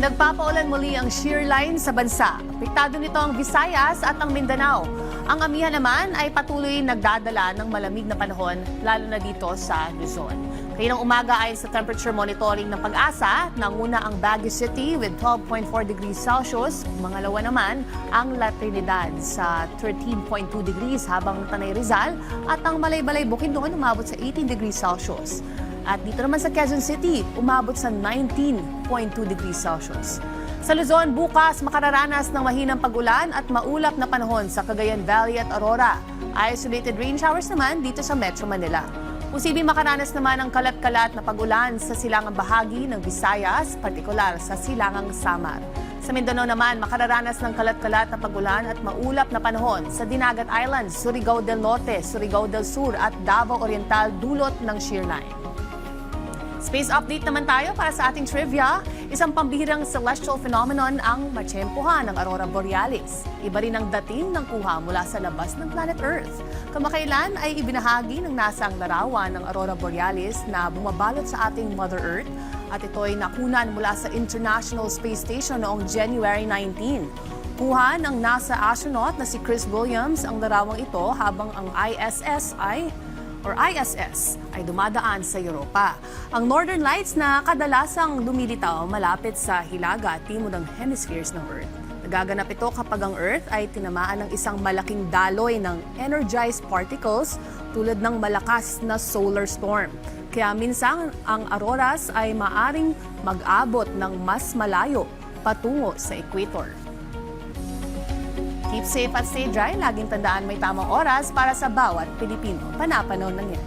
Nagpapaulan muli ang shear line sa bansa. Apektado nito ang Visayas at ang Mindanao. Ang Amihan naman ay patuloy nagdadala ng malamig na panahon, lalo na dito sa Luzon. Kaninang umaga ayon sa temperature monitoring ng Pag-asa, nanguna ang Baguio City with 12.4 degrees Celsius. Mangalawa naman ang La Trinidad sa 13.2 degrees habang Tanay Rizal at ang Malaybalay Bukidnon umabot sa 18 degrees Celsius. At dito naman sa Quezon City, umabot sa 19.2 degrees Celsius. Sa Luzon, bukas makararanas ng mahinang pag-ulan at maulap na panahon sa Cagayan Valley at Aurora. Isolated rain showers naman dito sa Metro Manila. Posibleng makaranas naman ng kalat-kalat na pag-ulan sa silangang bahagi ng Visayas, partikular sa silangang Samar. Sa Mindanao naman, makararanas ng kalat-kalat na pag-ulan at maulap na panahon sa Dinagat Islands, Surigao del Norte, Surigao del Sur at Davao Oriental dulot ng shear line. Space update naman tayo para sa ating trivia. Isang pambihirang celestial phenomenon ang matsyempohan ng Aurora Borealis. Iba rin ang dating ng kuha mula sa labas ng planet Earth. Kamakailan ay ibinahagi ng NASA ang larawan ng Aurora Borealis na bumabalot sa ating Mother Earth at ito'y nakunan mula sa International Space Station noong January 19. Kuha ng NASA astronaut na si Chris Williams ang larawang ito habang ang ISS ay dumadaan sa Europa. Ang Northern Lights na kadalasang lumilitaw malapit sa hilaga at timog ng hemispheres ng Earth. Nagaganap ito kapag ang Earth ay tinamaan ng isang malaking daloy ng energized particles tulad ng malakas na solar storm. Kaya minsan ang auroras ay maaring mag-abot ng mas malayo patungo sa equator. Keep safe at stay dry. Laging tandaan may tamang oras para sa bawat Pilipino. Panapanaw ng yan.